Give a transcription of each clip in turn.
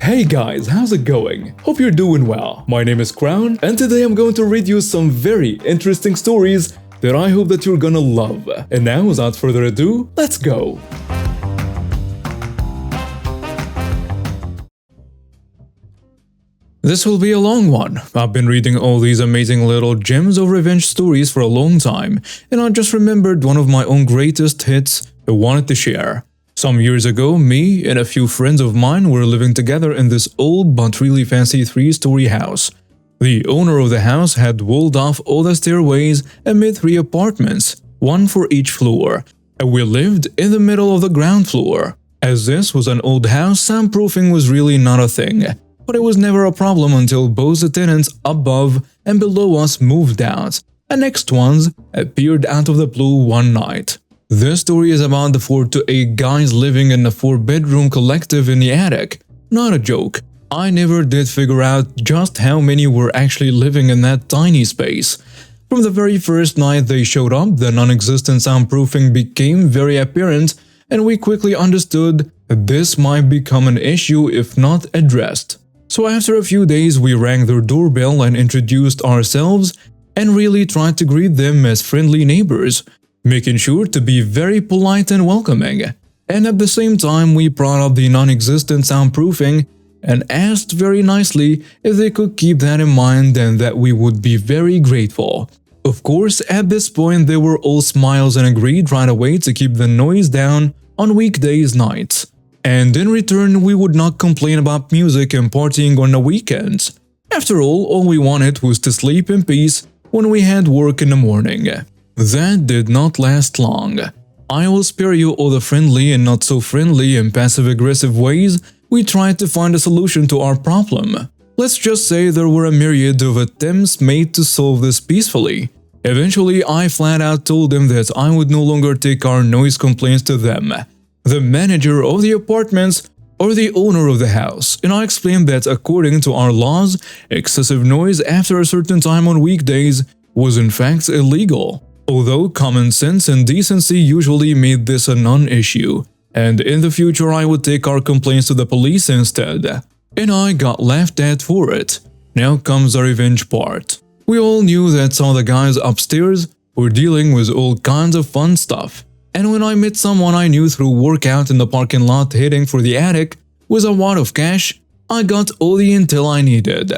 Hey guys, how's it going? Hope you're doing well. My name is Crown, and today I'm going to read you some very interesting stories that I hope that you're gonna love. And now, without further ado, let's go! This will be a long one. I've been reading all these amazing little gems of revenge stories for a long time, and I just remembered one of my own greatest hits I wanted to share. Some years ago, me and a few friends of mine were living together in this old but really fancy 3-story house. The owner of the house had walled off all the stairways and made 3 apartments, one for each floor, and we lived in the middle of the ground floor. As this was an old house, soundproofing was really not a thing, but it was never a problem until both the tenants above and below us moved out, and next ones appeared out of the blue one night. This story is about the 4 to 8 guys living in a 4-bedroom collective in the attic. Not a joke. I never did figure out just how many were actually living in that tiny space. From the very first night they showed up, the non-existent soundproofing became very apparent, and we quickly understood that this might become an issue if not addressed. So after a few days we rang their doorbell and introduced ourselves and really tried to greet them as friendly neighbors, making sure to be very polite and welcoming. And at the same time we brought up the non-existent soundproofing and asked very nicely if they could keep that in mind and that we would be very grateful. Of course, at this point they were all smiles and agreed right away to keep the noise down on weekdays nights. And in return we would not complain about music and partying on the weekends. After all we wanted was to sleep in peace when we had work in the morning. That did not last long. I will spare you all the friendly and not so friendly and passive-aggressive ways we tried to find a solution to our problem. Let's just say there were a myriad of attempts made to solve this peacefully. Eventually, I flat out told them that I would no longer take our noise complaints to them, the manager of the apartments or the owner of the house, and I explained that according to our laws, excessive noise after a certain time on weekdays was in fact illegal. Although common sense and decency usually made this a non-issue, and in the future I would take our complaints to the police instead. And I got laughed at for it. Now comes the revenge part. We all knew that some of the guys upstairs were dealing with all kinds of fun stuff, and when I met someone I knew through workout in the parking lot heading for the attic with a wad of cash, I got all the intel I needed.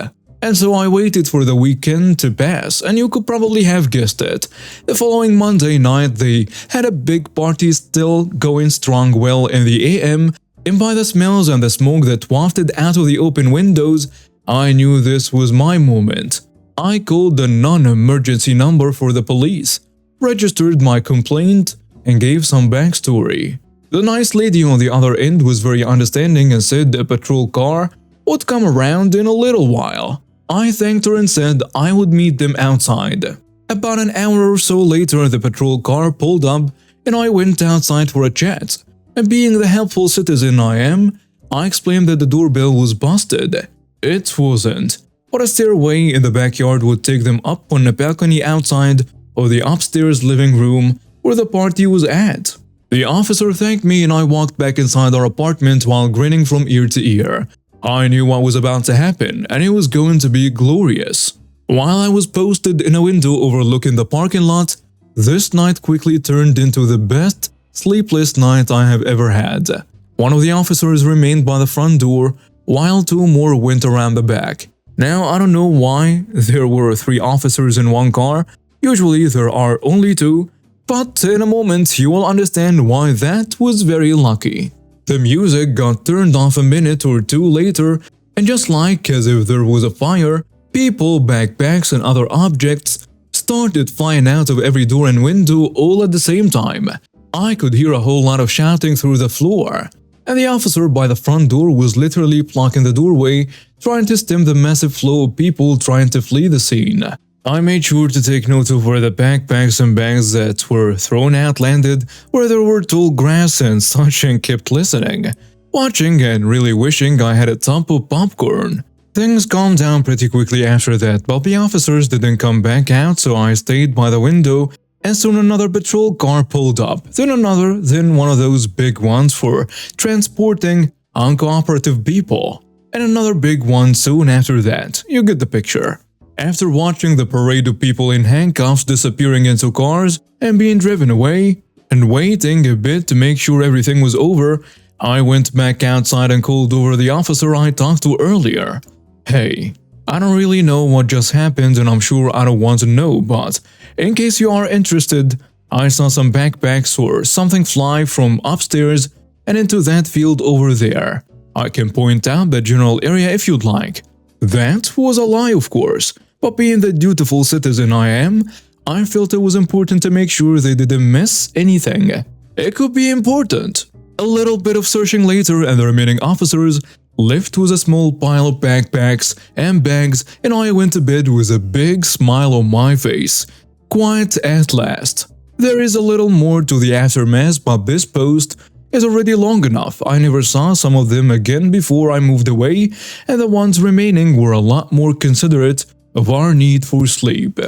And so I waited for the weekend to pass, and you could probably have guessed it. The following Monday night they had a big party still going strong well in the AM, and by the smells and the smoke that wafted out of the open windows, I knew this was my moment. I called the non-emergency number for the police, registered my complaint, and gave some backstory. The nice lady on the other end was very understanding and said a patrol car would come around in a little while. I thanked her and said I would meet them outside. About an hour or so later the patrol car pulled up and I went outside for a chat. And being the helpful citizen I am, I explained that the doorbell was busted. It wasn't, but a stairway in the backyard would take them up on a balcony outside of the upstairs living room where the party was at. The officer thanked me and I walked back inside our apartment while grinning from ear to ear. I knew what was about to happen, and it was going to be glorious. While I was posted in a window overlooking the parking lot, this night quickly turned into the best sleepless night I have ever had. One of the officers remained by the front door, while 2 more went around the back. Now, I don't know why there were 3 officers in one car. Usually there are only 2, but in a moment you will understand why that was very lucky. The music got turned off a minute or 2 later, and just like as if there was a fire, people, backpacks and other objects started flying out of every door and window all at the same time. I could hear a whole lot of shouting through the floor, and the officer by the front door was literally blocking the doorway, trying to stem the massive flow of people trying to flee the scene. I made sure to take note of where the backpacks and bags that were thrown out landed, where there were tall grass and such, and kept listening, watching and really wishing I had a tub of popcorn. Things calmed down pretty quickly after that, but the officers didn't come back out, so I stayed by the window, and soon another patrol car pulled up, then another, then one of those big ones for transporting uncooperative people. and another big one soon after that. You get the picture. After watching the parade of people in handcuffs disappearing into cars and being driven away, and waiting a bit to make sure everything was over, I went back outside and called over the officer I talked to earlier. Hey, I don't really know what just happened and I'm sure I don't want to know, but in case you are interested, I saw some backpacks or something fly from upstairs and into that field over there. I can point out the general area if you'd like. That was a lie, of course, but being the dutiful citizen I am, I felt it was important to make sure they didn't miss anything. It could be important. A little bit of searching later and the remaining officers left with a small pile of backpacks and bags, and I went to bed with a big smile on my face. Quiet at last. There is a little more to the aftermath, but this post is already long enough. I never saw some of them again before I moved away, and the ones remaining were a lot more considerate of our need for sleep.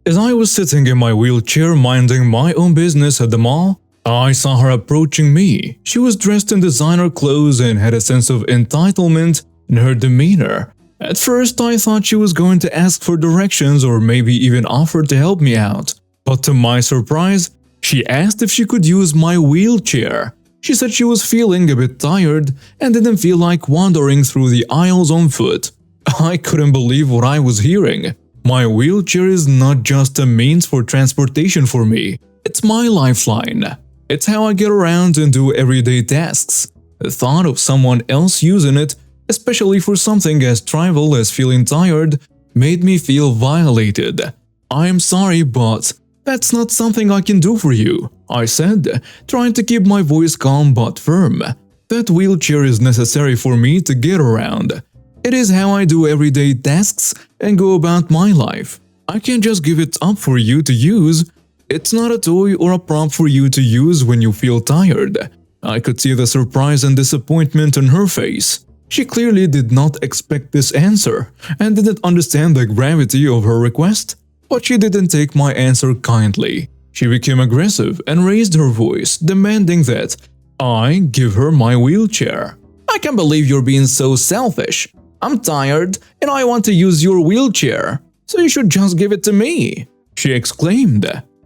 As I was sitting in my wheelchair minding my own business at the mall, I saw her approaching me. She was dressed in designer clothes and had a sense of entitlement in her demeanor. At first, I thought she was going to ask for directions or maybe even offer to help me out. But to my surprise, she asked if she could use my wheelchair. She said she was feeling a bit tired and didn't feel like wandering through the aisles on foot. I couldn't believe what I was hearing. My wheelchair is not just a means for transportation for me. It's my lifeline. It's how I get around and do everyday tasks. The thought of someone else using it, especially for something as trivial as feeling tired, made me feel violated. I'm sorry, but that's not something I can do for you, I said, trying to keep my voice calm but firm. That wheelchair is necessary for me to get around. It is how I do everyday tasks and go about my life. I can't just give it up for you to use. It's not a toy or a prop for you to use when you feel tired. I could see the surprise and disappointment on her face. She clearly did not expect this answer and didn't understand the gravity of her request. But she didn't take my answer kindly. She became aggressive and raised her voice, demanding that I give her my wheelchair. I can't believe you're being so selfish. I'm tired and I want to use your wheelchair, so you should just give it to me, she exclaimed.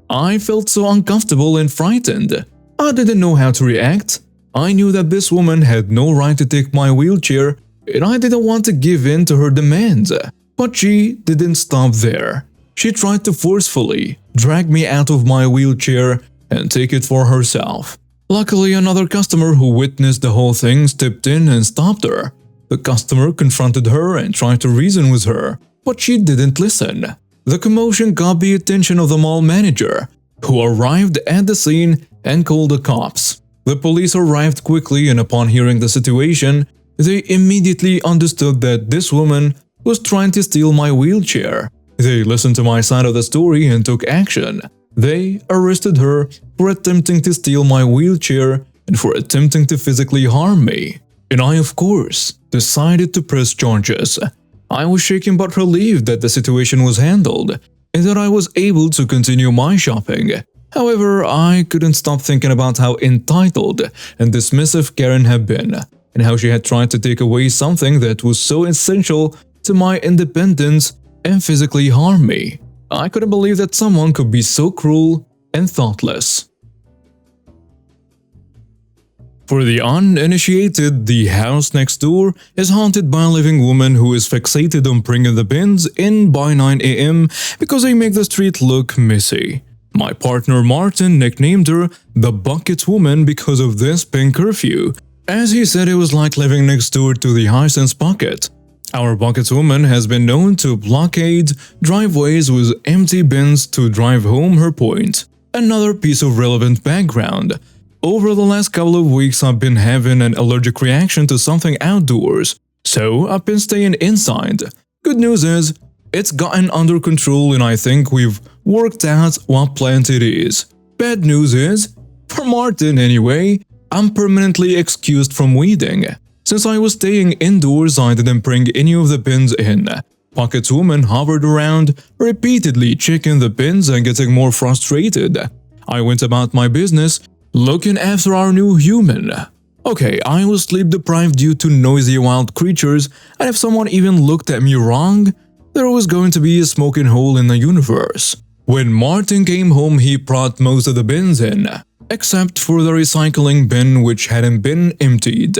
I felt so uncomfortable and frightened. I didn't know how to react. I knew that this woman had no right to take my wheelchair and I didn't want to give in to her demands. But she didn't stop there. She tried to forcefully drag me out of my wheelchair and take it for herself. Luckily, another customer who witnessed the whole thing stepped in and stopped her. The customer confronted her and tried to reason with her, but she didn't listen. The commotion got the attention of the mall manager, who arrived at the scene and called the cops. The police arrived quickly, and upon hearing the situation, they immediately understood that this woman was trying to steal my wheelchair. They listened to my side of the story and took action. They arrested her for attempting to steal my wheelchair and for attempting to physically harm me. And I, of course, decided to press charges. I was shaken but relieved that the situation was handled and that I was able to continue my shopping. However, I couldn't stop thinking about how entitled and dismissive Karen had been, and how she had tried to take away something that was so essential to my independence and physically harm me. I couldn't believe that someone could be so cruel and thoughtless. For the uninitiated, the house next door is haunted by a living woman who is fixated on bringing the bins in by 9 a.m. because they make the street look messy. My partner Martin nicknamed her the Bucket Woman because of this pink curfew, as he said it was like living next door to the Hisense Bucket. Our Bucket Woman has been known to blockade driveways with empty bins to drive home her point. Another piece of relevant background. Over the last couple of weeks, I've been having an allergic reaction to something outdoors, so I've been staying inside. Good news is, it's gotten under control and I think we've worked out what plant it is. Bad news is, for Martin anyway, I'm permanently excused from weeding. Since I was staying indoors, I didn't bring any of the bins in. Bucket Woman hovered around, repeatedly checking the bins and getting more frustrated. I went about my business, looking after our new human. Okay, I was sleep deprived due to noisy wild creatures, and if someone even looked at me wrong, there was going to be a smoking hole in the universe. When Martin came home, he brought most of the bins in, except for the recycling bin which hadn't been emptied.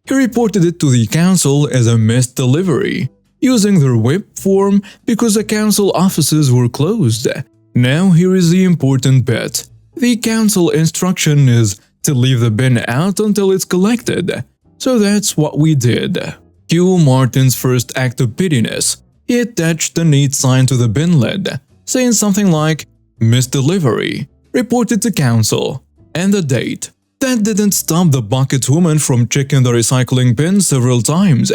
He reported it to the council as a missed delivery, using their whip form because the council offices were closed. Now here is the important bit. The council instruction is to leave the bin out until it's collected. So that's what we did. Cue Martin's first act of pettiness. He attached a neat sign to the bin lid, saying something like, "Missed delivery, reported to council," and the date. That didn't stop the bucket woman from checking the recycling bin several times,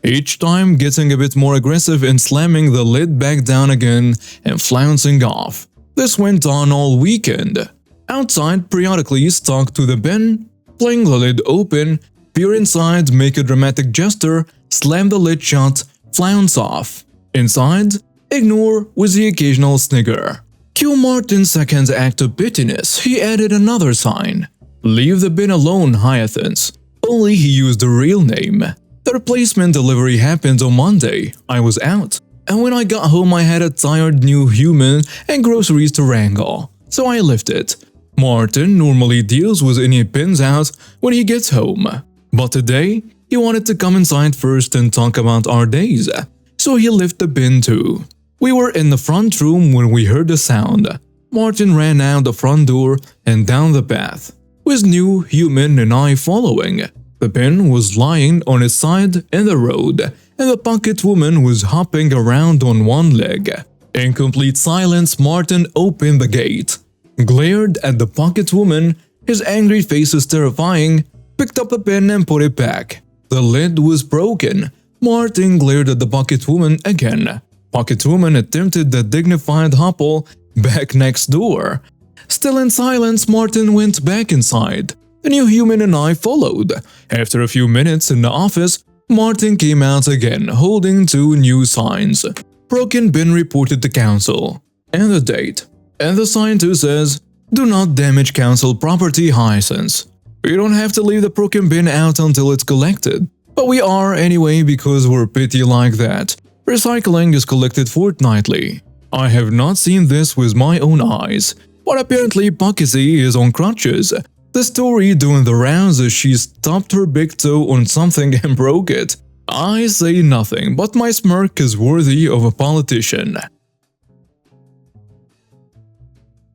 each time getting a bit more aggressive and slamming the lid back down again and flouncing off. This went on all weekend. Outside, periodically stalk to the bin, fling the lid open, peer inside, make a dramatic gesture, slam the lid shut, flounce off. Inside, ignore with the occasional snigger. Cue Martin's second act of pettiness. He added another sign. "Leave the bin alone, Hyacinth." Only he used the real name. The replacement delivery happened on Monday. I was out, and when I got home I had a tired new human and groceries to wrangle, so I left it. Martin normally deals with any bins out when he gets home, but today he wanted to come inside first and talk about our days, so he left the bin too. We were in the front room when we heard the sound. Martin ran out the front door and down the path, with new human and I following. The bin was lying on its side in the road, and the bucket woman was hopping around on one leg. In complete silence, Martin opened the gate, glared at the bucket woman, his angry face is terrifying, picked up the bin and put it back. The lid was broken. Martin glared at the bucket woman again. Bucket woman attempted the dignified hopple back next door. Still in silence, Martin went back inside. The new human and I followed. After a few minutes in the office, Martin came out again, holding two new signs. Broken bin reported to council, and the date. And the sign too says, "Do not damage council property, Hyacinth." We don't have to leave the broken bin out until it's collected. But we are anyway because we're petty like that. Recycling is collected fortnightly. I have not seen this with my own eyes, but apparently Bucketsy is on crutches. The story doing the rounds is she stubbed her big toe on something and broke it. I say nothing, but my smirk is worthy of a politician.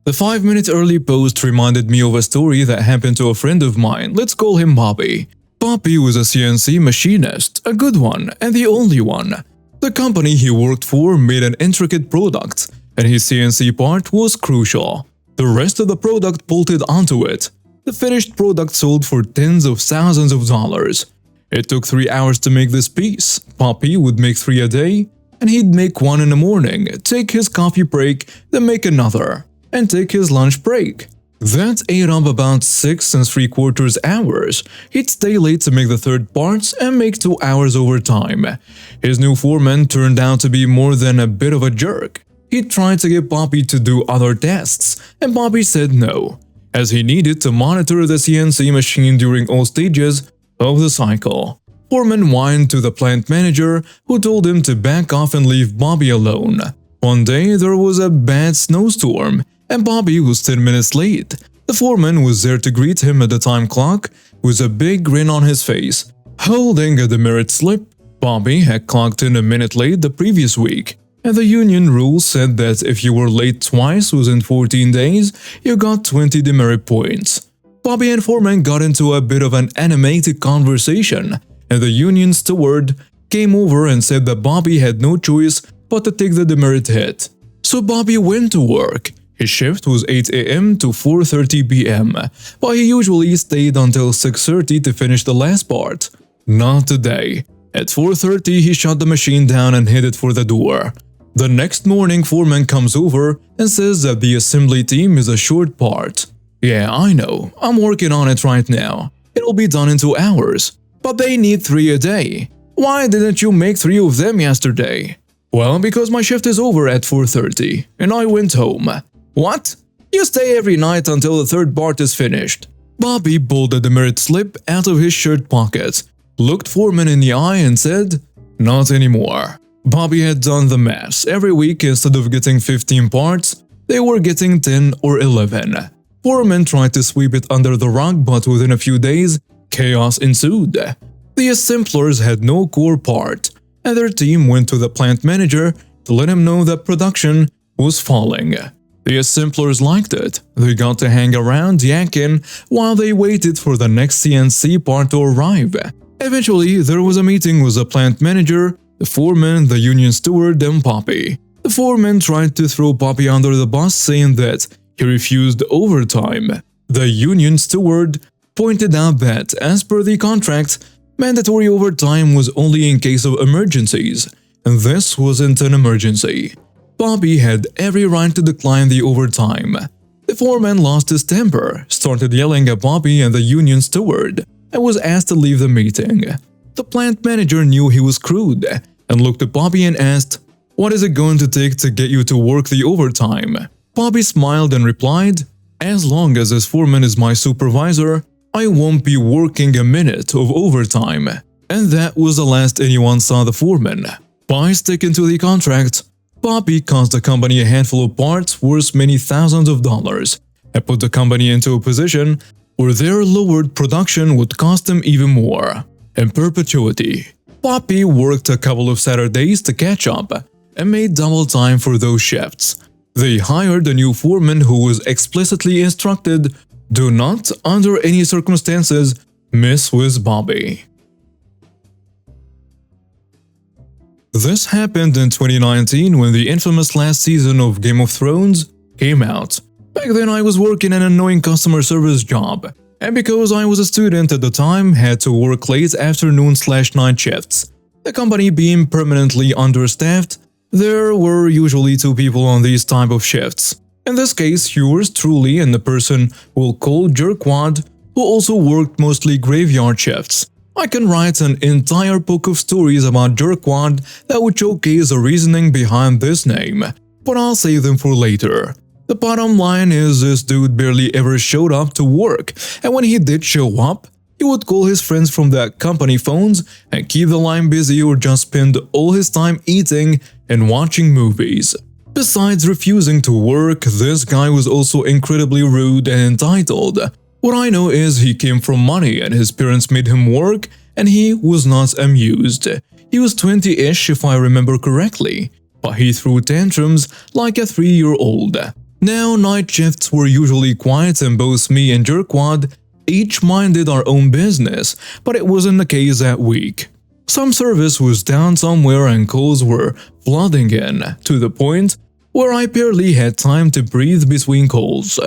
The 5-minute early post reminded me of a story that happened to a friend of mine. Let's call him Bobby. Bobby was a CNC machinist, a good one and the only one. The company he worked for made an intricate product, and his CNC part was crucial. The rest of the product bolted onto it. The finished product sold for tens of thousands of dollars. It took 3 hours to make this piece. Bobby would make 3 a day, and he'd make 1 in the morning, take his coffee break, then make another, and take his lunch break. That ate up about 6 3/4 hours. He'd stay late to make the third parts and make 2 hours overtime. His new foreman turned out to be more than a bit of a jerk. He tried to get Bobby to do other tasks, and Bobby said no, as he needed to monitor the CNC machine during all stages of the cycle. Foreman whined to the plant manager, who told him to back off and leave Bobby alone. One day there was a bad snowstorm, and Bobby was 10 minutes late. The foreman was there to greet him at the time clock with a big grin on his face, holding a demerit slip. Bobby had clocked in a minute late the previous week, and the union rules said that if you were late twice within 14 days, you got 20 demerit points. Bobby and foreman got into a bit of an animated conversation, and the union steward came over and said that Bobby had no choice but to take the demerit hit. So Bobby went to work. His shift was 8 a.m. to 4:30 p.m., but he usually stayed until 6:30 to finish the last part. Not today. At 4:30, he shut the machine down and headed for the door. The next morning, foreman comes over and says that the assembly team is a short part. "Yeah, I know. I'm working on it right now. It'll be done in 2 hours. But they need 3 a day. Why didn't you make 3 of them yesterday?" "Well, because my shift is over at 4:30, and I went home." "What? You stay every night until the third part is finished. Bobby pulled a demerit slip out of his shirt pocket, looked Foreman in the eye and said, "Not anymore." Bobby had done the math. Every week, instead of getting 15 parts, they were getting 10 or 11. Foreman tried to sweep it under the rug, but within a few days, chaos ensued. The assemblers had no core part, and their team went to the plant manager to let him know that production was falling. The assemblers liked it. They got to hang around yakking while they waited for the next CNC part to arrive. Eventually, there was a meeting with the plant manager, the foreman, the union steward, and Poppy. The foreman tried to throw Poppy under the bus, saying that he refused overtime. The union steward pointed out that, as per the contract, mandatory overtime was only in case of emergencies, and this wasn't an emergency. Bobby had every right to decline the overtime. The foreman lost his temper, started yelling at Bobby and the union steward, and was asked to leave the meeting. The plant manager knew he was screwed and looked at Bobby and asked, "What is it going to take to get you to work the overtime?" Bobby smiled and replied, "As long as this foreman is my supervisor, I won't be working a minute of overtime." And that was the last anyone saw the foreman. By sticking to the contract, Bobby cost the company a handful of parts worth many thousands of dollars and put the company into a position where their lowered production would cost them even more. In perpetuity, Bobby worked a couple of Saturdays to catch up and made double time for those shifts. They hired a new foreman who was explicitly instructed, "Do not, under any circumstances, mess with Bobby." This happened in 2019 when the infamous last season of Game of Thrones came out. Back then I was working an annoying customer service job, and because I was a student at the time, had to work late afternoon/night shifts. The company being permanently understaffed, there were usually 2 people on these type of shifts. In this case, yours truly and the person we'll call Jerkwad, who also worked mostly graveyard shifts. I can write an entire book of stories about Jerkwad that would showcase the reasoning behind this name, but I'll save them for later. The bottom line is this dude barely ever showed up to work, and when he did show up, he would call his friends from the company phones and keep the line busy or just spend all his time eating and watching movies. Besides refusing to work, this guy was also incredibly rude and entitled. What I know is he came from money and his parents made him work, and he was not amused. He was 20-ish if I remember correctly, but he threw tantrums like a 3-year-old. Now, night shifts were usually quiet and both me and Jerkwad each minded our own business, but it wasn't the case that week. Some service was down somewhere and calls were flooding in, to the point where I barely had time to breathe between calls.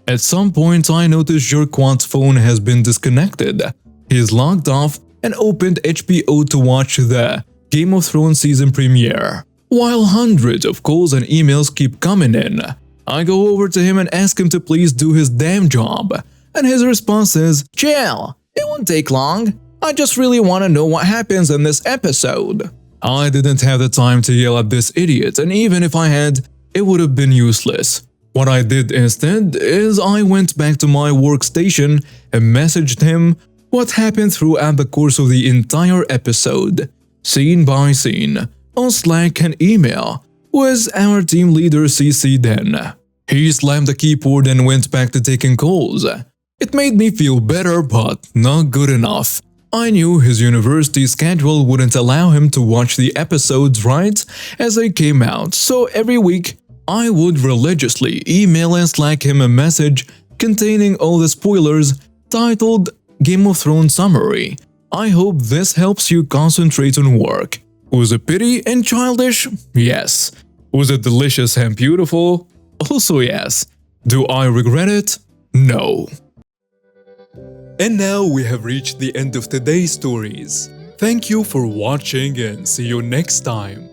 At some point I noticed Jerkwad's phone has been disconnected. He's logged off and opened HBO to watch the Game of Thrones season premiere. While hundreds of calls and emails keep coming in, I go over to him and ask him to please do his damn job. And his response is, "Chill, it won't take long. I just really want to know what happens in this episode." I didn't have the time to yell at this idiot, and even if I had, it would have been useless. What I did instead is I went back to my workstation and messaged him what happened throughout the course of the entire episode, scene by scene, on Slack and email, with our team leader CC'd in. He slammed the keyboard and went back to taking calls. It made me feel better, but not good enough. I knew his university schedule wouldn't allow him to watch the episodes right as they came out, so every week I would religiously email and Slack him a message containing all the spoilers titled Game of Thrones Summary. I hope this helps you concentrate on work. Was it petty and childish? Yes. Was it delicious and beautiful? Also yes. Do I regret it? No. And now we have reached the end of today's stories. Thank you for watching and see you next time.